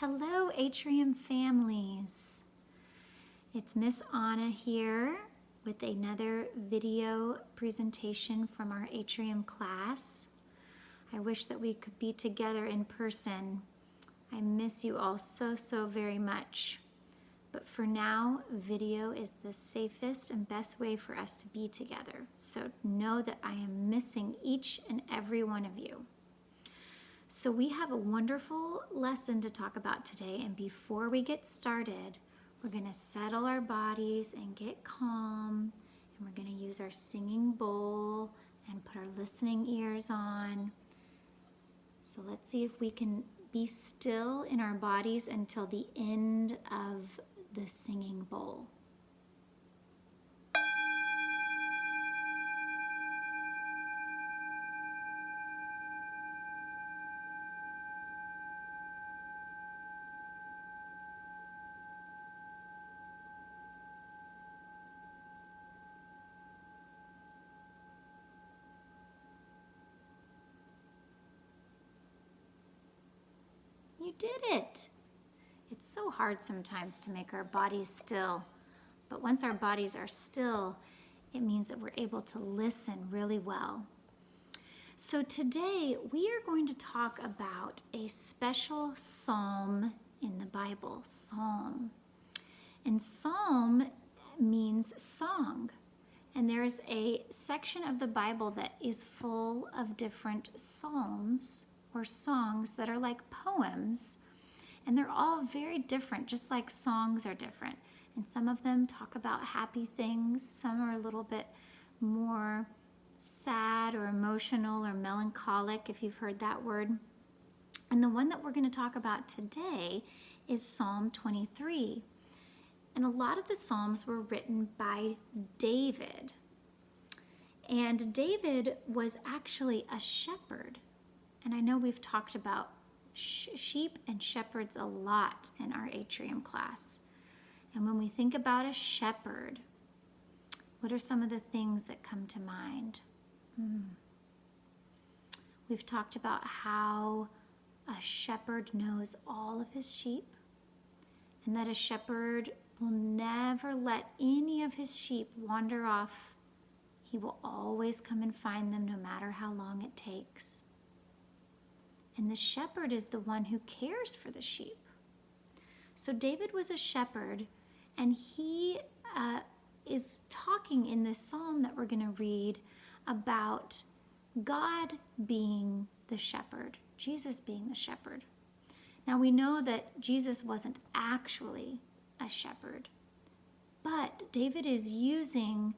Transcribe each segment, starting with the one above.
Hello, Atrium families. It's Miss Anna here with another video presentation from our Atrium class. I wish that we could be together in person. I miss you all so very much. But for now, video is the safest and best way for us to be together. So know that I am missing each and every one of you. So we have a wonderful lesson to talk about today, and before we get started, we're going to settle our bodies and get calm, and we're going to use our singing bowl and put our listening ears on. So let's see if we can be still in our bodies until the end of the singing bowl. You did it! It's so hard sometimes to make our bodies still, but once our bodies are still, it means that we're able to listen really well. So today we are going to talk about a special psalm in the Bible, psalm. And psalm means song. And there's a section of the Bible that is full of different psalms or songs that are like poems, and they're all very different, just like songs are different. And some of them talk about happy things, some are a little bit more sad or emotional or melancholic, if you've heard that word. And the one that we're going to talk about today is Psalm 23. And a lot of the Psalms were written by David. And David was actually a shepherd. And I know we've talked about sheep and shepherds a lot in our Atrium class. And when we think about a shepherd, what are some of the things that come to mind? We've talked about how a shepherd knows all of his sheep, and that a shepherd will never let any of his sheep wander off. He will always come and find them no matter how long it takes. And the shepherd is the one who cares for the sheep. So David was a shepherd, and he is talking in this psalm that we're going to read about God being the shepherd, Jesus being the shepherd. Now we know that Jesus wasn't actually a shepherd, but David is using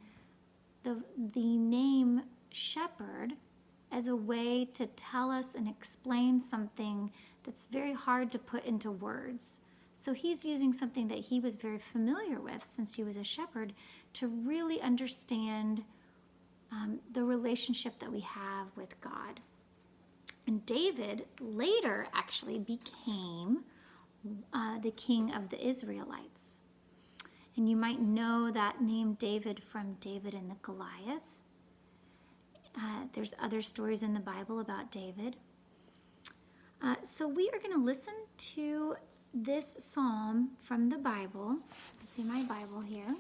the name shepherd as a way to tell us and explain something that's very hard to put into words. So he's using something that he was very familiar with since he was a shepherd to really understand the relationship that we have with God. And David later actually became the king of the Israelites. And you might know that name David from David and the Goliath. There's other stories in the Bible about David. So we are going to listen to this psalm from the Bible. You see my Bible here.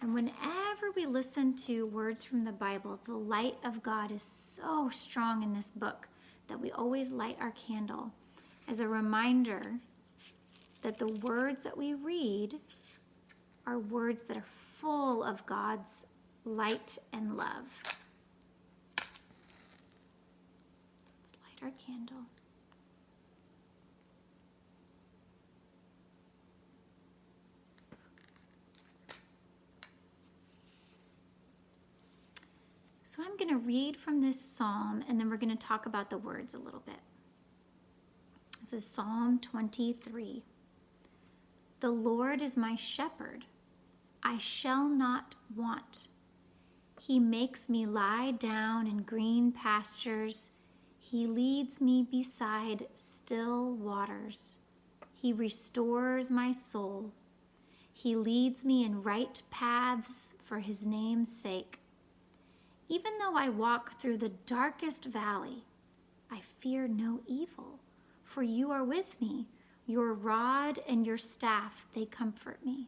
And whenever we listen to words from the Bible, the light of God is so strong in this book that we always light our candle as a reminder that the words that we read are words that are full of God's light and love. Let's light our candle. So I'm going to read from this psalm, and then we're going to talk about the words a little bit. This is Psalm 23. The Lord is my shepherd. I shall not want. He makes me lie down in green pastures. He leads me beside still waters. He restores my soul. He leads me in right paths for his name's sake. Even though I walk through the darkest valley, I fear no evil, for you are with me. Your rod and your staff, they comfort me.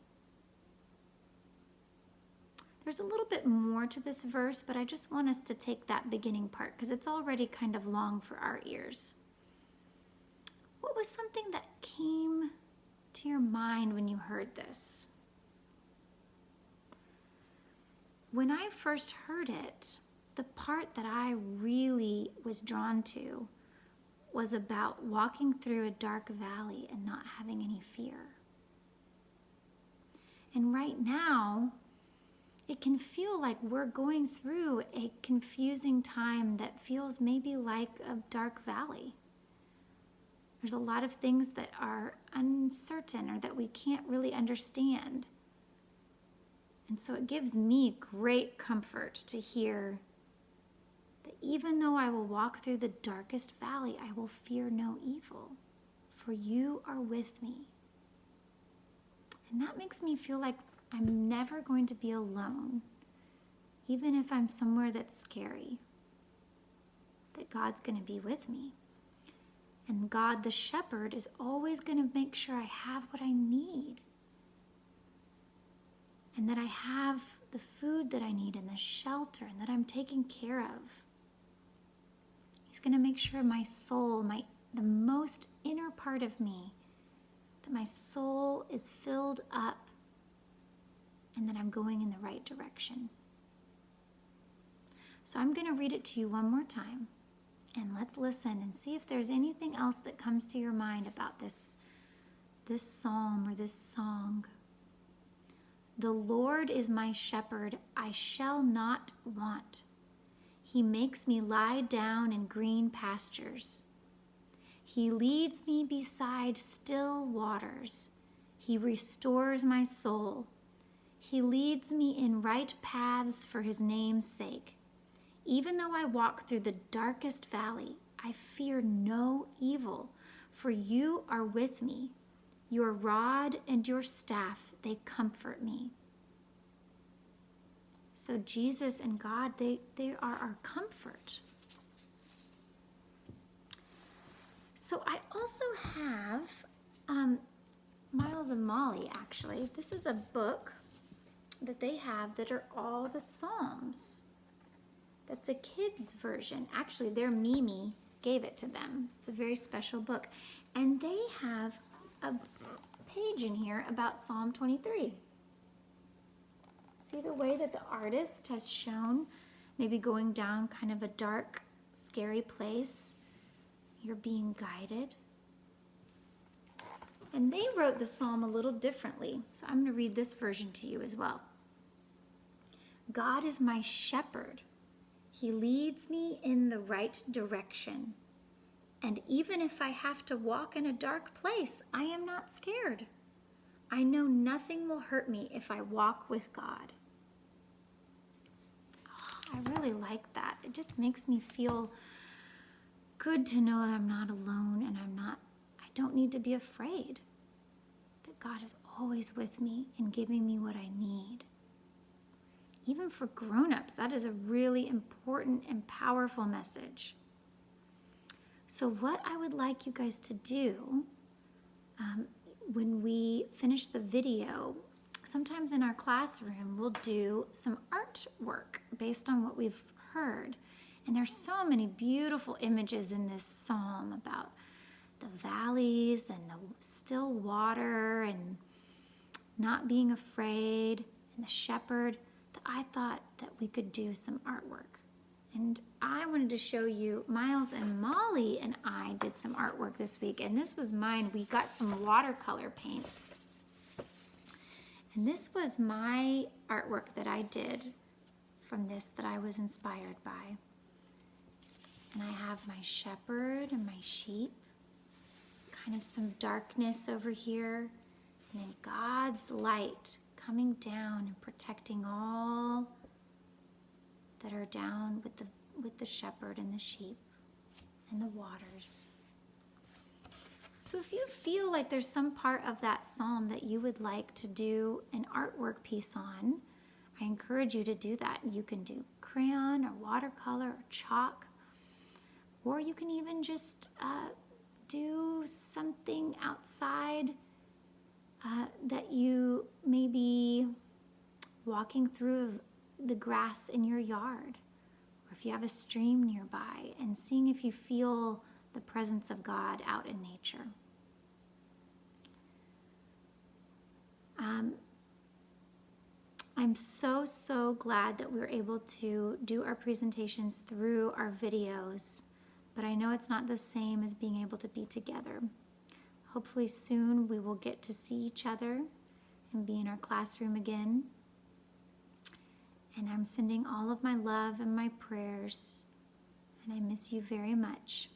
There's a little bit more to this verse, but I just want us to take that beginning part because it's already kind of long for our ears. What was something that came to your mind when you heard this? When I first heard it, the part that I really was drawn to was about walking through a dark valley and not having any fear. And right now, it can feel like we're going through a confusing time that feels maybe like a dark valley. There's a lot of things that are uncertain or that we can't really understand. And so it gives me great comfort to hear that even though I will walk through the darkest valley, I will fear no evil, for you are with me. And that makes me feel like I'm never going to be alone, even if I'm somewhere that's scary, that God's going to be with me. And God, the shepherd, is always going to make sure I have what I need, and that I have the food that I need and the shelter, and that I'm taken care of. He's going to make sure my soul, the most inner part of me, that my soul is filled up and that I'm going in the right direction. So I'm going to read it to you one more time, and let's listen and see if there's anything else that comes to your mind about this psalm or this song. The Lord is my shepherd, I shall not want. He makes me lie down in green pastures. He leads me beside still waters. He restores my soul. He leads me in right paths for his name's sake. Even though I walk through the darkest valley, I fear no evil, for you are with me. Your rod and your staff, they comfort me. So Jesus and God, they are our comfort. So I also have Miles and Molly, actually. This is a book that they have that are all the Psalms. That's a kid's version. Actually, their Mimi gave it to them. It's a very special book. And they have a page in here about Psalm 23. See the way that the artist has shown maybe going down kind of a dark, scary place. You're being guided. And they wrote the psalm a little differently. So I'm going to read this version to you as well. God is my shepherd. He leads me in the right direction. And even if I have to walk in a dark place, I am not scared. I know nothing will hurt me if I walk with God. Oh, I really like that. It just makes me feel good to know I'm not alone and I don't need to be afraid. That God is always with me and giving me what I need. Even for grown-ups, that is a really important and powerful message. So what I would like you guys to do when we finish the video, sometimes in our classroom, we'll do some artwork based on what we've heard. And there's so many beautiful images in this psalm about the valleys and the still water and not being afraid and the shepherd, that I thought that we could do some artwork. And I wanted to show you, Miles and Molly and I did some artwork this week, and this was mine. We got some watercolor paints. And this was my artwork that I did from this that I was inspired by. And I have my shepherd and my sheep, kind of some darkness over here, and then God's light coming down and protecting all that are down with the shepherd and the sheep and the waters. So if you feel like there's some part of that psalm that you would like to do an artwork piece on, I encourage you to do that. You can do crayon or watercolor or chalk, or you can even just do something outside that you may be walking through the grass in your yard, or if you have a stream nearby, and seeing if you feel the presence of God out in nature. I'm so glad that we were able to do our presentations through our videos, but I know it's not the same as being able to be together. Hopefully soon we will get to see each other and be in our classroom again. And I'm sending all of my love and my prayers, and I miss you very much.